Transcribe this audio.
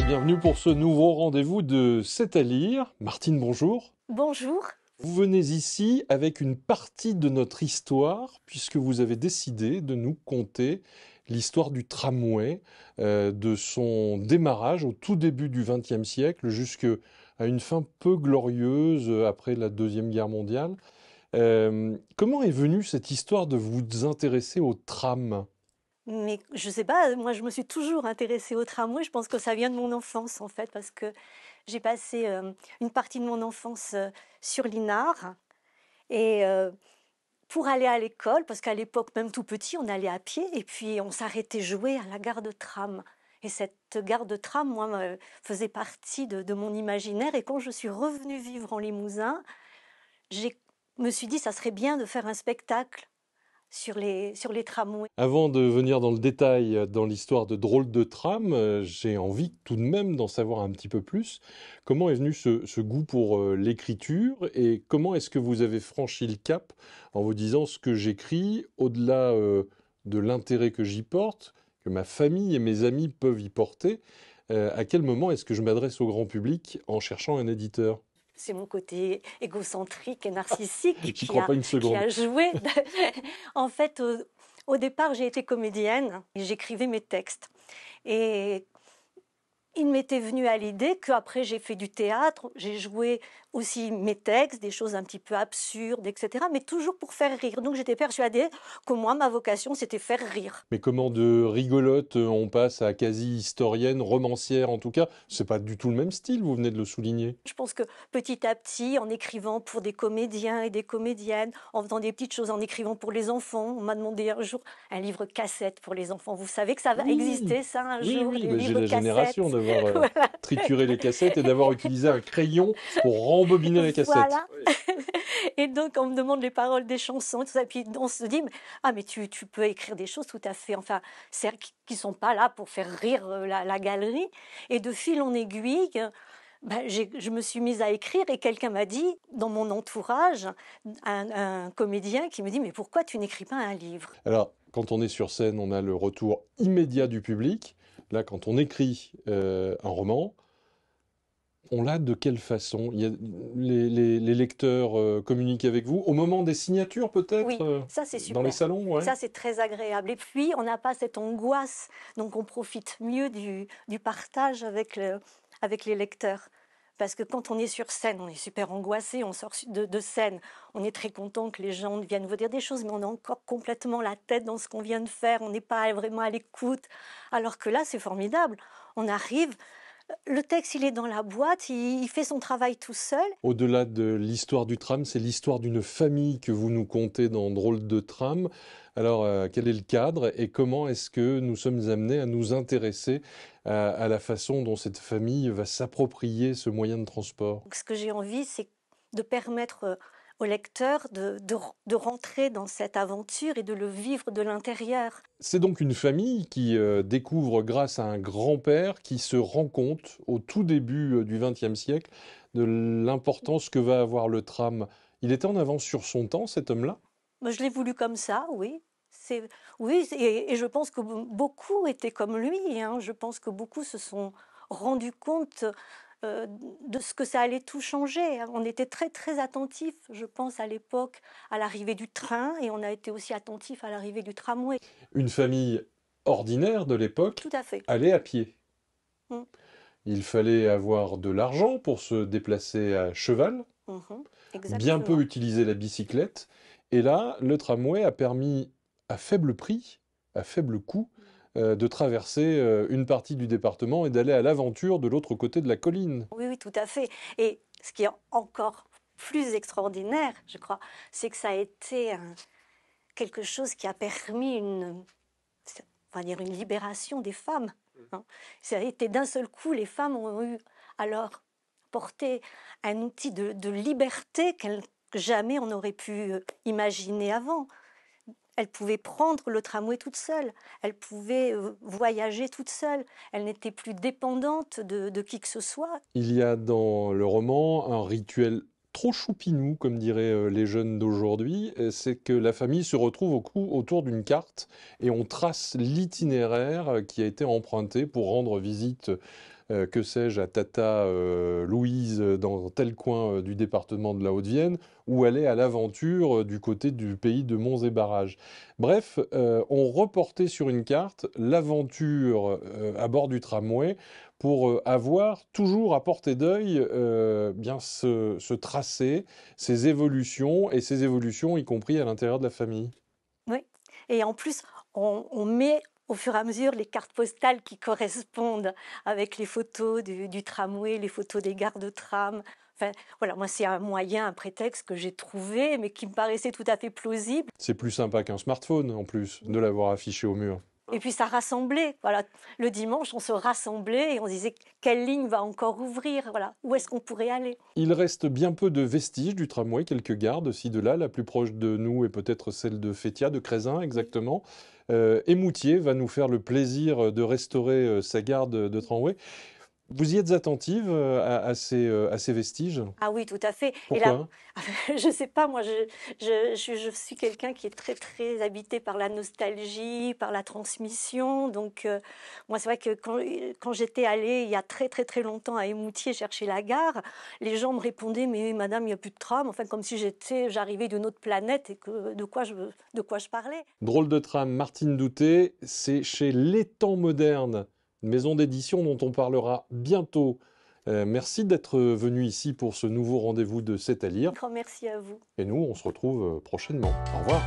Bienvenue pour ce nouveau rendez-vous de C'est à lire. Martine, bonjour. Bonjour. Vous venez ici avec une partie de notre histoire, puisque vous avez décidé de nous conter l'histoire du tramway, de son démarrage au tout début du XXe siècle jusqu'à une fin peu glorieuse après la Deuxième Guerre mondiale. Comment est venue cette histoire de vous intéresser au tram? Mais je sais pas, moi je me suis toujours intéressée au tramway. Je pense que ça vient de mon enfance en fait, parce que j'ai passé une partie de mon enfance sur l'Inard. Et pour aller à l'école, parce qu'à l'époque, même tout petit, on allait à pied et puis on s'arrêtait jouer à la gare de tram. Et cette gare de tram, moi, faisait partie de mon imaginaire. Et quand je suis revenue vivre en Limousin, je me suis dit, ça serait bien de faire un spectacle sur les tramways. Avant de venir dans le détail dans l'histoire de Drôle de tram, j'ai envie tout de même d'en savoir un petit peu plus. Comment est venu ce goût pour l'écriture et comment est-ce que vous avez franchi le cap en vous disant ce que j'écris, au-delà de l'intérêt que j'y porte, que ma famille et mes amis peuvent y porter, à quel moment est-ce que je m'adresse au grand public en cherchant un éditeur? C'est mon côté égocentrique et narcissique J'y crois pas une qui seconde. a joué. En fait, au départ, j'ai été comédienne et j'écrivais mes textes. Et il m'était venu à l'idée qu'après j'ai fait du théâtre, j'ai joué aussi mes textes, des choses un petit peu absurdes, etc. Mais toujours pour faire rire. Donc j'étais persuadée que moi, ma vocation, c'était faire rire. Mais comment de rigolote on passe à quasi historienne, romancière en tout cas, c'est pas du tout le même style, vous venez de le souligner. Je pense que petit à petit, en écrivant pour des comédiens et des comédiennes, en faisant des petites choses, en écrivant pour les enfants, on m'a demandé un jour un livre cassette pour les enfants. Vous savez que ça va Oui, exister, ça, un oui, jour, oui, les mais j'ai livres la génération cassettes. d'avoir Voilà. trituré les cassettes et d'avoir utilisé un crayon pour rembobiner les cassettes. Voilà. Et donc, on me demande les paroles des chansons, tout ça. Et puis, on se dit, ah, mais tu peux écrire des choses tout à fait, enfin, qui sont pas là pour faire rire la galerie. Et de fil en aiguille, ben, je me suis mise à écrire et quelqu'un m'a dit, dans mon entourage, un comédien qui me dit, mais pourquoi tu n'écris pas un livre? Alors, quand on est sur scène, on a le retour immédiat du public. Là, quand on écrit un roman, on l'a de quelle façon? Il y a, les lecteurs communiquent avec vous au moment des signatures, peut-être, Oui, ça c'est dans les super. salons, ouais. Ça c'est très agréable. Et puis, on n'a pas cette angoisse, donc on profite mieux du partage avec les lecteurs. Parce que quand on est sur scène, on est super angoissé, on sort de scène, on est très content que les gens viennent vous dire des choses, mais on a encore complètement la tête dans ce qu'on vient de faire, on n'est pas vraiment à l'écoute. Alors que là, c'est formidable. On arrive, le texte, il est dans la boîte, il fait son travail tout seul. Au-delà de l'histoire du tram, c'est l'histoire d'une famille que vous nous contez dans Drôle de tram. Alors, quel est le cadre et comment est-ce que nous sommes amenés à nous intéresser à la façon dont cette famille va s'approprier ce moyen de transport? Donc, ce que j'ai envie, c'est de permettre au lecteur de rentrer dans cette aventure et de le vivre de l'intérieur. C'est donc une famille qui découvre grâce à un grand-père qui se rend compte au tout début du XXe siècle de l'importance que va avoir le tram. Il était en avance sur son temps, cet homme-là? Moi, je l'ai voulu comme ça, oui. Oui, et je pense que beaucoup étaient comme lui, hein. Je pense que beaucoup se sont rendus compte de ce que ça allait tout changer. On était très, très attentifs, je pense, à l'époque, à l'arrivée du train, et on a été aussi attentifs à l'arrivée du tramway. Une famille ordinaire de l'époque Tout à fait. allait à pied. Mm. Il fallait avoir de l'argent pour se déplacer à cheval, Mhm. bien peu Exactement. utiliser la bicyclette. Et là, le tramway a permis, à faible prix, à faible coût, de traverser une partie du département et d'aller à l'aventure de l'autre côté de la colline. Oui, oui, tout à fait. Et ce qui est encore plus extraordinaire, je crois, c'est que ça a été quelque chose qui a permis on va dire une libération des femmes, hein. Ça a été d'un seul coup, les femmes ont eu alors porté un outil de liberté que jamais on n'aurait pu imaginer avant. Elles pouvaient prendre le tramway toutes seules, elles pouvaient voyager toutes seules, elles n'étaient plus dépendantes de qui que ce soit. Il y a dans le roman un rituel trop choupinou, comme diraient les jeunes d'aujourd'hui, c'est que la famille se retrouve autour d'une carte et on trace l'itinéraire qui a été emprunté pour rendre visite que sais-je, à Tata Louise dans tel coin du département de la Haute-Vienne, ou aller à l'aventure du côté du pays de Monts et Barrages. Bref, on reportait sur une carte l'aventure à bord du tramway pour avoir toujours à portée d'œil bien ce tracé, ces évolutions, et ces évolutions y compris à l'intérieur de la famille. Oui. Et en plus, on met au fur et à mesure les cartes postales qui correspondent avec les photos du tramway, les photos des gares de tram. Enfin, voilà, moi, c'est un moyen, un prétexte que j'ai trouvé, mais qui me paraissait tout à fait plausible. C'est plus sympa qu'un smartphone en plus de l'avoir affiché au mur. Et puis ça rassemblait. Voilà, le dimanche, on se rassemblait et on disait quelle ligne va encore ouvrir. Voilà, où est-ce qu'on pourrait aller. Il reste bien peu de vestiges du tramway, quelques gares de ci, de là. La plus proche de nous est peut-être celle de Fétia, de Crezin exactement. Émoutier va nous faire le plaisir de restaurer sa gare de tramway. Vous y êtes attentive à ces vestiges? Ah oui, tout à fait. Et là, Pourquoi? je sais pas, moi, je suis quelqu'un qui est très, très habité par la nostalgie, par la transmission. Donc, moi, c'est vrai que quand j'étais allée il y a très, très, très longtemps à Émoutier chercher la gare, les gens me répondaient, mais madame, il n'y a plus de tram. Enfin, comme si j'arrivais d'une autre planète et que de quoi je parlais. Drôle de trame, Martine Douté, c'est chez Les Temps Modernes, une maison d'édition dont on parlera bientôt. Merci d'être venu ici pour ce nouveau rendez-vous de C'est à lire. Grand merci à vous. Et nous, on se retrouve prochainement. Au revoir.